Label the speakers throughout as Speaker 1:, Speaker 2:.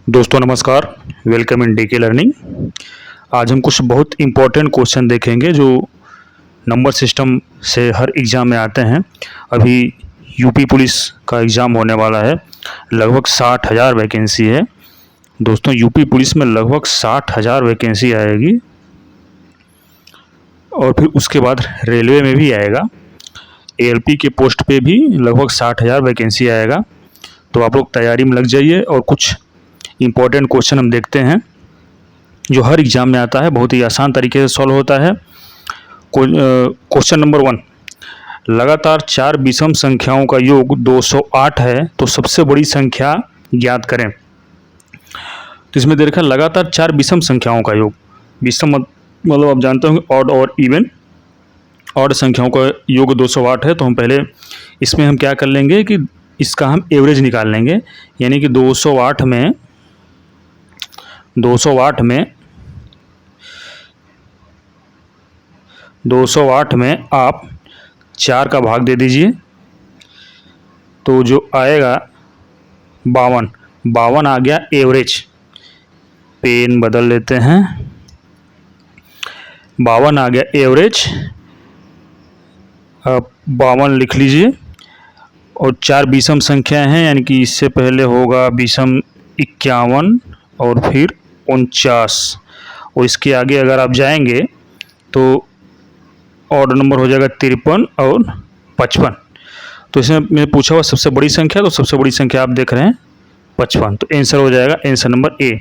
Speaker 1: दोस्तों नमस्कार। Welcome in DK learning. आज हम कुछ बहुत इम्पोर्टेंट क्वेश्चन देखेंगे जो नंबर सिस्टम से हर एग्ज़ाम में आते हैं। अभी यूपी पुलिस का एग्ज़ाम होने वाला है। लगभग 60,000 वैकेंसी है दोस्तों। यूपी पुलिस में लगभग 60,000 वैकेंसी आएगी और फिर उसके बाद रेलवे में भी आएगा। एएलपी के पोस्ट पे भी लगभग 60,000 वैकेंसी आएगा। तो आप लोग तैयारी में लग जाइए और कुछ इम्पोर्टेंट क्वेश्चन हम देखते हैं जो हर एग्ज़ाम में आता है। बहुत ही आसान तरीके से सॉल्व होता है। क्वेश्चन नंबर 1, लगातार 4 विषम संख्याओं का योग 208 है तो सबसे बड़ी संख्या ज्ञात करें। तो इसमें दे रखा है लगातार 4 विषम संख्याओं का योग। विषम मतलब आप जानते होंगे ऑड और इवन। ऑड संख्याओं का योग 208 है तो हम पहले इसमें हम क्या कर लेंगे कि इसका हम एवरेज निकाल लेंगे। यानी कि 208 में आप 4 का भाग दे दीजिए तो जो आएगा 52 आ गया एवरेज। पेन बदल लेते हैं। 52 आ गया एवरेज। अब 52 लिख लीजिए। और 4 विषम संख्या हैं यानी कि इससे पहले होगा विषम 51 और फिर 49 और इसके आगे अगर आप जाएंगे तो ऑड नंबर हो जाएगा 53 और 55। तो इसमें मैंने पूछा हुआ सबसे बड़ी संख्या, तो सबसे बड़ी संख्या आप देख रहे हैं 55। तो आंसर हो जाएगा आंसर नंबर ए।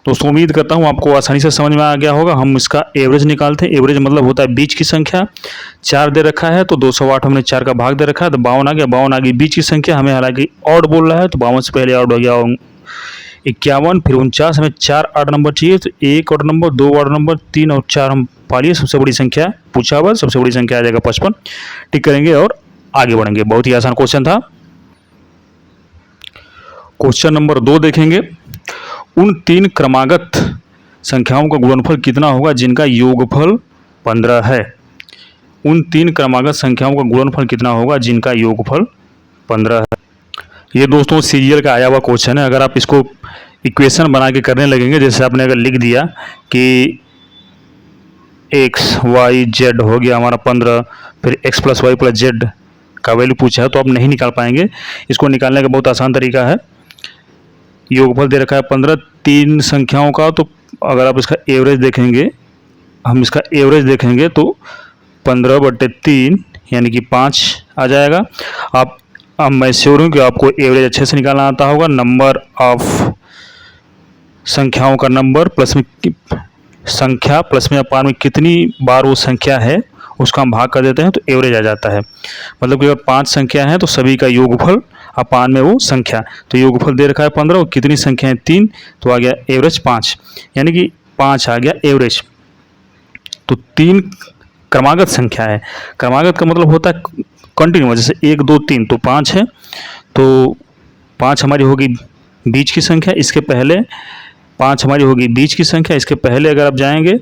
Speaker 1: दोस्तों उम्मीद करता हूँ आपको आसानी से समझ में आ गया होगा। हम इसका एवरेज निकालते हैं। एवरेज मतलब होता है बीच की संख्या। 4 दे रखा है तो 208 हमने 4 का भाग दे रखा है तो 52 आ गया। 52 आ गई बीच की संख्या। हमें हालांकि ऑड बोल रहा है तो 52 से पहले ऑड हो गया 51, फिर 49। हमें 4 ऑड नंबर चाहिए तो 1 ऑड नंबर, 2 ऑड नंबर, 3 और 4 हम पा लिए। सबसे बड़ी संख्या पूछा हुआ, सबसे बड़ी संख्या आ जाएगा 55। टिक करेंगे और आगे बढ़ेंगे। बहुत ही आसान क्वेश्चन था। क्वेश्चन नंबर 2 देखेंगे। उन 3 क्रमागत संख्याओं का गुणनफल कितना होगा जिनका योगफल 15 है। उन 3 क्रमागत संख्याओं का गुणनफल कितना होगा जिनका योगफल 15 है। ये दोस्तों सीरियल का आया हुआ क्वेश्चन है। अगर आप इसको इक्वेशन बना के करने लगेंगे, जैसे आपने अगर लिख दिया कि एक्स वाई जेड हो गया हमारा 15, फिर X plus Y plus Z का वैल्यू पूछा है तो आप नहीं निकाल पाएंगे। इसको निकालने का बहुत आसान तरीका है। योगफल दे रखा है 15 3 संख्याओं का, तो अगर आप इसका एवरेज देखेंगे, हम इसका एवरेज देखेंगे तो 15/3 यानी कि 5 आ जाएगा। अब मैं श्योर हूँ कि आपको एवरेज अच्छे से निकालना आता होगा। नंबर ऑफ संख्याओं का नंबर प्लस में संख्या प्लस में अपान में कितनी बार वो संख्या है उसका हम भाग कर देते हैं तो एवरेज आ जाता है। मतलब कि अगर 5 संख्या है तो सभी का योगफल अपान में वो संख्या। तो योगफल दे रखा है 15 और कितनी संख्या है 3, तो आ गया एवरेज 5। यानी कि 5 आ गया एवरेज। तो 3 क्रमागत संख्या है। क्रमागत का मतलब होता है कंटिन्यूअस, जैसे 1 2 3 तो 5 है। तो 5 हमारी होगी बीच की संख्या। इसके पहले 5 हमारी होगी बीच की संख्या। इसके पहले अगर आप जाएंगे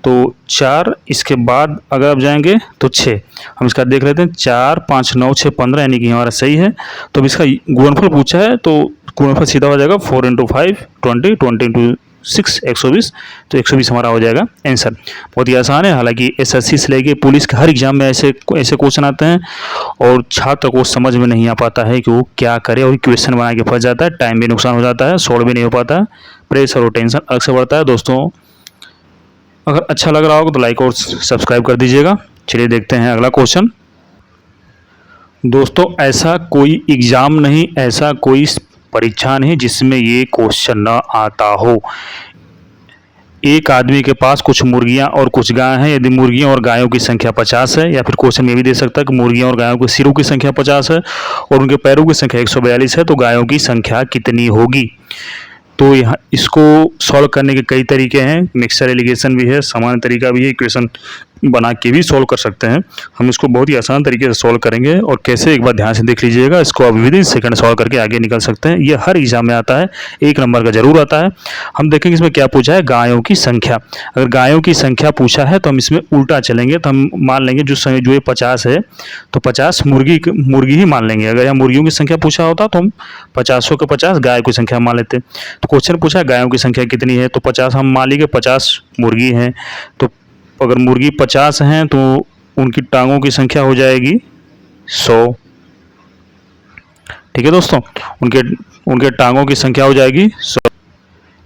Speaker 1: तो 4, इसके बाद अगर आप जाएंगे तो 6। हम इसका देख लेते हैं। 4 5 9 6 15 यानी कि हमारा सही है। तो अब इसका गुणनफल पूछा है तो गुणनफल सीधा हो जाएगा 4 × 5 20, 20 × 6 120। तो 120 हमारा हो जाएगा आंसर। बहुत ही आसान है। हालांकि एसएससी से लेके पुलिस के हर एग्जाम में ऐसे क्वेश्चन आते हैं और छात्र को समझ में नहीं आ पाता है कि वो क्या करे और क्वेश्चन बना के फंस जाता है। टाइम भी नुकसान हो जाता है, सॉल्व भी नहीं हो पाता है, प्रेशर और टेंशन अलग से बढ़ता है। दोस्तों अगर अच्छा लग रहा होगा तो लाइक और सब्सक्राइब कर दीजिएगा। चलिए देखते हैं अगला क्वेश्चन। दोस्तों ऐसा कोई एग्ज़ाम नहीं, ऐसा कोई परीक्षा नहीं जिसमें ये क्वेश्चन न आता हो। एक आदमी के पास कुछ मुर्गियां और कुछ गाय हैं। यदि मुर्गियों और गायों की संख्या 50 है, या फिर क्वेश्चन ये भी दे सकता है कि मुर्गियों और गायों के सिरों की संख्या 50 है और उनके पैरों की संख्या 142 है, तो गायों की संख्या कितनी होगी। तो यहाँ इसको सॉल्व करने के कई तरीके हैं। मिक्सचर एलिगेशन भी है, सामान्य तरीका भी है, इक्वेशन बना के भी सॉल्व कर सकते हैं। हम इसको बहुत ही आसान तरीके से सॉल्व करेंगे और कैसे, एक बार ध्यान से देख लीजिएगा। इसको आप विद इन सेकंड सॉल्व करके आगे निकल सकते हैं। ये हर एग्जाम में आता है, 1 नंबर का जरूर आता है। हम देखेंगे इसमें क्या पूछा है, गायों की संख्या। अगर गायों की संख्या पूछा है तो हम इसमें उल्टा चलेंगे। तो हम मान लेंगे जो ये 50 है तो 50 मुर्गी ही मान लेंगे। अगर यहाँ मुर्गियों की संख्या पूछा होता तो हम 50 के 50 गाय की संख्या मान लेते। तो क्वेश्चन पूछा है गायों की संख्या कितनी है, तो 50 हम मान लीजिए 50 मुर्गी हैं। तो अगर मुर्गी 50 हैं तो उनकी टांगों की संख्या हो जाएगी 100। ठीक है दोस्तों, उनके टांगों की संख्या हो जाएगी 100।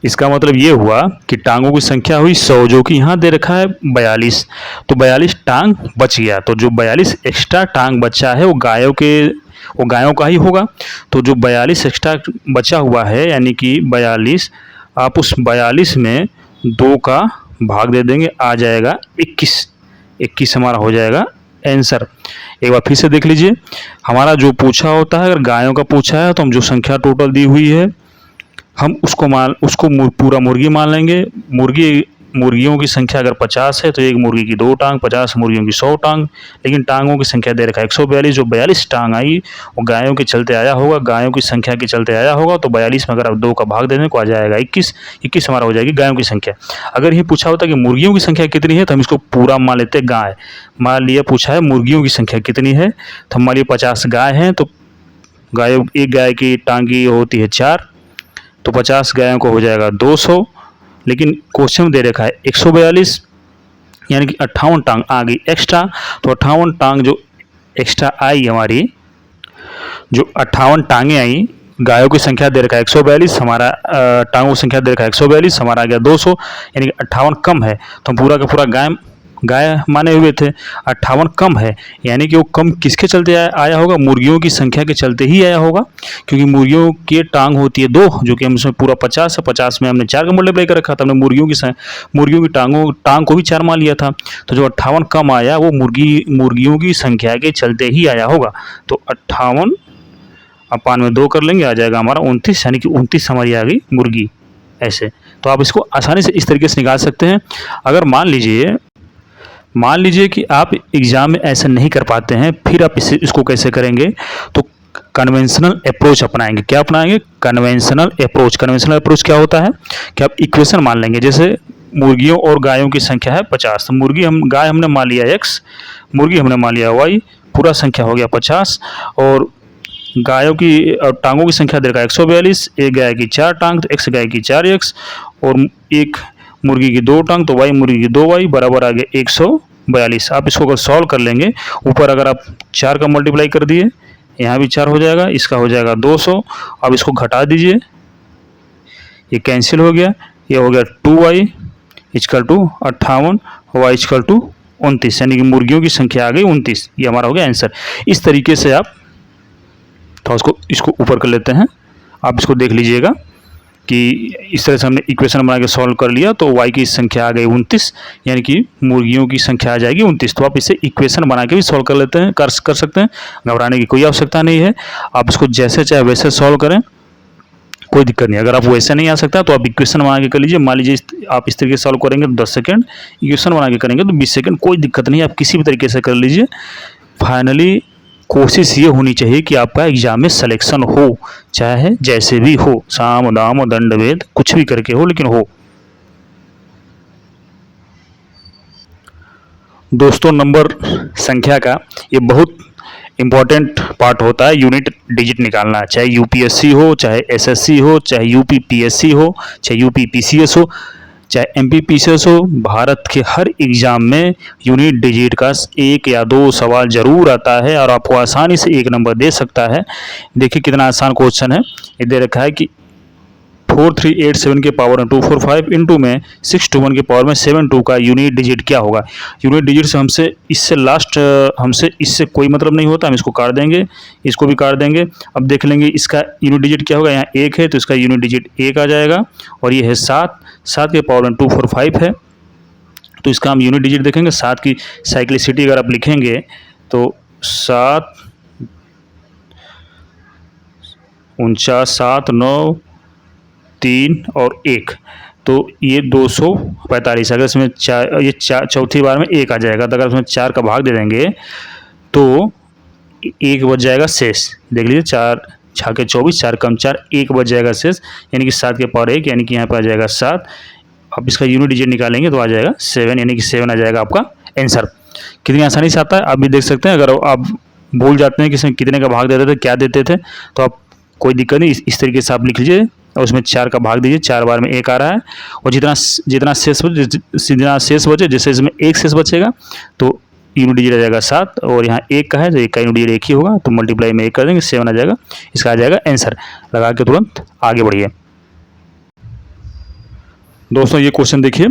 Speaker 1: इसका मतलब ये हुआ कि टांगों की संख्या हुई 100, जो कि यहाँ दे रखा है 42। तो 42 टांग बच गया। तो जो 42 एक्स्ट्रा टांग बचा है वो गायों का ही होगा। तो जो 42 एक्स्ट्रा बचा हुआ है यानी कि 42, आप उस 42 में 2 का भाग दे देंगे, आ जाएगा 21 हमारा हो जाएगा आंसर। एक बार फिर से देख लीजिए, हमारा जो पूछा होता है, अगर गायों का पूछा है तो हम जो संख्या टोटल दी हुई है हम उसको पूरा मुर्गी मान लेंगे। मुर्गियों की संख्या अगर 50 है तो एक मुर्गी की 2 टांग, 50 मुर्गियों की 100 टांग। लेकिन टांगों की संख्या दे रखा है 142। जो 42 टांग आई वो गायों के चलते आया होगा, गायों की संख्या के चलते आया होगा। तो 42 में अगर आप 2 का भाग देने को आ जाएगा 21 हमारा हो जाएगी गायों की संख्या। अगर ये पूछा होता कि मुर्गियों की संख्या कितनी है तो हम इसको पूरा मान लेते गाय। मान लिया पूछा है मुर्गियों की संख्या कितनी है, तो मान लिया 50 गाय हैं तो एक गाय की टांग की होती है 4, तो 50 गायों को हो जाएगा 200। लेकिन क्वेश्चन दे रखा है 142, यानी कि 58 टांग आ गई एक्स्ट्रा। तो 58 टांग जो एक्स्ट्रा आई हमारी, जो 58 टांगें आई, गायों की संख्या दे रखा है 142, हमारा टांगों की संख्या दे रखा है 142, हमारा आ गया 200, यानी कि 58 कम है। तो हम पूरा का पूरा गाय माने हुए थे। 58 कम है यानी कि वो कम किसके चलते आया होगा, मुर्गियों की संख्या के चलते ही आया होगा। क्योंकि मुर्गियों की टांग होती है 2, जो कि हम इसमें पूरा 50 है, 50 में हमने 4 का मल्टीप्लाई कर रखा था। हमने मुर्गियों की टांग को भी 4 मान लिया था। तो जो 58 कम आया वो मुर्गियों की संख्या के चलते ही आया होगा। तो 58 अपान में 2 कर लेंगे, आ जाएगा हमारा 29, यानी कि 29 हमारी आ गई मुर्गी। ऐसे तो आप इसको आसानी से इस तरीके से निकाल सकते हैं। अगर मान लीजिए कि आप एग्ज़ाम में ऐसा नहीं कर पाते हैं, फिर आप इसको कैसे करेंगे, तो कन्वेंशनल अप्रोच अपनाएंगे। क्या अपनाएंगे, कन्वेंशनल अप्रोच। कन्वेंशनल अप्रोच क्या होता है कि आप इक्वेशन मान लेंगे। जैसे मुर्गियों और गायों की संख्या है 50, तो गाय हमने मान लिया x, मुर्गी हमने मान लिया y, पूरा संख्या हो गया 50। और गायों की टांगों की संख्या दे रखा है 142, एक गाय की 4 टांग तो x गाय की 4x, और एक मुर्गी की 2 टांग तो y मुर्गी की 2y, बराबर आ गया 142। आप इसको अगर सॉल्व कर लेंगे, ऊपर अगर आप 4 का मल्टीप्लाई कर दिए, यहाँ भी 4 हो जाएगा, इसका हो जाएगा 200। अब इसको घटा दीजिए, ये कैंसिल हो गया, ये हो गया 2y equal to 58, y equal to 29, यानी कि मुर्गियों की संख्या आ गई 29। ये हमारा हो गया आंसर। इस तरीके से आप तो इसको ऊपर कर लेते हैं। आप इसको देख लीजिएगा कि इस तरह से हमने इक्वेशन बना के सॉल्व कर लिया, तो y की संख्या आ गई 29, यानी कि मुर्गियों की संख्या आ जाएगी 29। तो आप इसे इक्वेशन बना के भी सॉल्व कर लेते हैं, कर सकते हैं, घबराने की कोई आवश्यकता नहीं है। आप इसको जैसे चाहे वैसे सॉल्व करें, कोई दिक्कत नहीं। अगर आप वैसे नहीं आ सकता तो आप इक्वेशन बना के कर लीजिए। मान लीजिए आप इस तरीके से सॉल्व करेंगे तो 10 सेकेंड, इक्वेशन बना के करेंगे तो 20 सेकेंड, कोई दिक्कत नहीं, आप किसी भी तरीके से कर लीजिए। फाइनली कोशिश ये होनी चाहिए कि आपका एग्जाम में सिलेक्शन हो, चाहे जैसे भी हो, साम दाम दंड भेद कुछ भी करके हो, लेकिन हो। दोस्तों, नंबर संख्या का ये बहुत इम्पॉर्टेंट पार्ट होता है, यूनिट डिजिट निकालना। चाहे यूपीएससी हो, चाहे एसएससी हो, चाहे यूपीपीएससी हो, चाहे यूपीपीसीएस हो, चाहे एमपीपीसीएस हो, भारत के हर एग्ज़ाम में यूनिट डिजिट का 1 या 2 सवाल जरूर आता है और आपको आसानी से 1 नंबर दे सकता है। देखिए कितना आसान क्वेश्चन है। ये दे रखा है कि 4387 के पावर में 245 इंटू में 621 के पावर में 72 का यूनिट डिजिट क्या होगा। यूनिट डिजिट से हमसे इससे कोई मतलब नहीं होता, हम इसको काट देंगे, इसको भी काट देंगे। अब देख लेंगे इसका यूनिट डिजिट क्या होगा। यहाँ 1 है तो इसका यूनिट डिजिट 1 आ जाएगा, और ये है 7 के पावर में 245 है, तो इसका हम यूनिट डिजिट देखेंगे। 7 की साइक्लिसिटी अगर आप लिखेंगे तो 7 49 7 9 3 और 1, तो ये 245। अगर इसमें चौथी बार में 1 आ जाएगा, तो अगर उसमें 4 का भाग दे देंगे तो 1 बच जाएगा शेष। देख लीजिए, 4 छाके 24, 4 कम 4, 1 बच जाएगा शेष, यानी कि 7 के पावर 1, यानी कि यहाँ पर आ जाएगा 7। अब इसका यूनिट डिजिट निकालेंगे तो आ जाएगा 7, यानी कि 7 आ जाएगा आपका आंसर। कितनी आसानी से आता है आप भी देख सकते हैं। अगर आप भूल जाते हैं कि इसमें कितने का भाग देते थे, क्या देते थे, तो आप कोई दिक्कत नहीं, इस तरीके से आप लिख लीजिए और उसमें 4 का भाग दीजिए। 4 बार में 1 आ रहा है, और जितना शेष बचे, जैसे इसमें 1 शेष बचेगा तो यूनिट डिजिट आ जाएगा 7, और यहाँ 1 का है तो 1 का यूनिट डिजिट 1 ही होगा, तो मल्टीप्लाई में 1 कर देंगे, 7 आ जाएगा। इसका आ जाएगा आंसर। लगा के तुरंत आगे बढ़िए। दोस्तों ये क्वेश्चन देखिए,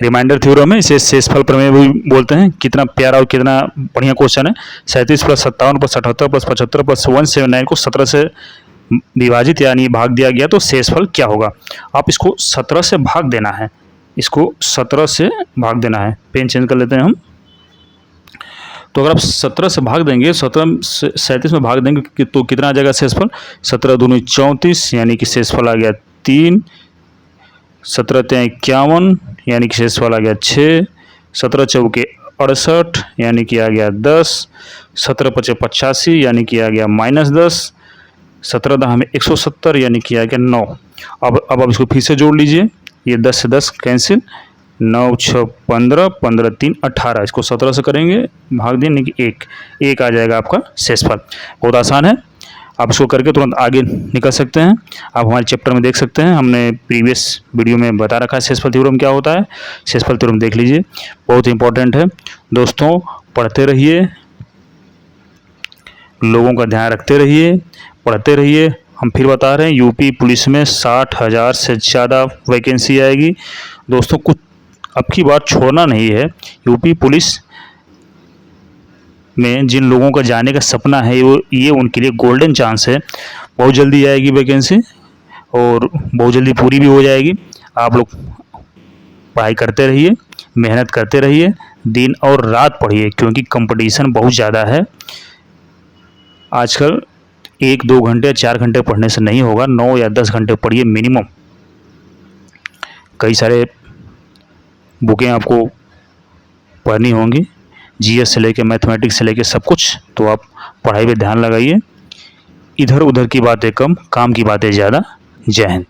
Speaker 1: रिमाइंडर थ्योरम है, इसे शेषफल प्रमेय भी बोलते हैं। कितना प्यारा और कितना बढ़िया क्वेश्चन है। 37 + 57 + 78 + 75 + 179 को 17 से विभाजित यानी भाग दिया गया तो शेषफल क्या होगा। आप इसको 17 से भाग देना है, इसको 17 से भाग देना है। पेन चेंज कर लेते हैं हम। तो अगर आप 17 से भाग देंगे, 17 से 37 में भाग देंगे तो कितना आ जाएगा शेषफल। 17 दूनी 34, यानी कि शेषफल आ गया 3। 17 × 51, यानी कि शेषफल आ गया 6। 17 चौके 68, यानी कि आ गया 10। 17 × 5 = 85, यानी कि आ गया -10। 17 × 170, यानी कि आ गया 9। अब आप इसको फिर से जोड़ लीजिए, ये 10 से 10 कैंसिल, 9 × 6 = 15, 15 × 3 = 18। इसको 17 से करेंगे भाग दें, यानी कि 1 आ जाएगा आपका शेषफल। बहुत आसान है, आप इसको करके तुरंत आगे निकल सकते हैं। आप हमारे चैप्टर में देख सकते हैं, हमने प्रीवियस वीडियो में बता रखा है शेषफल थ्योरम क्या होता है। शेषफल थ्योरम देख लीजिए, बहुत इंपॉर्टेंट है। दोस्तों पढ़ते रहिए, लोगों का ध्यान रखते रहिए, पढ़ते रहिए। हम फिर बता रहे हैं, यूपी पुलिस में 60,000 से ज़्यादा वैकेंसी आएगी। दोस्तों कुछ अब की बार छोड़ना नहीं है। यूपी पुलिस में जिन लोगों का जाने का सपना है, ये उनके लिए गोल्डन चांस है। बहुत जल्दी आएगी वैकेंसी और बहुत जल्दी पूरी भी हो जाएगी। आप लोग पढ़ाई करते रहिए, मेहनत करते रहिए, दिन और रात पढ़िए, क्योंकि कंपटीशन बहुत ज़्यादा है। आजकल 1-2 घंटे 4 घंटे पढ़ने से नहीं होगा, 9 या 10 घंटे पढ़िए मिनिमम। कई सारे बुकें आपको पढ़नी होंगी, जीएस से लेके मैथमेटिक्स से लेके सब कुछ। तो आप पढ़ाई पे ध्यान लगाइए, इधर उधर की बातें कम, काम की बातें ज़्यादा। जय हिंद।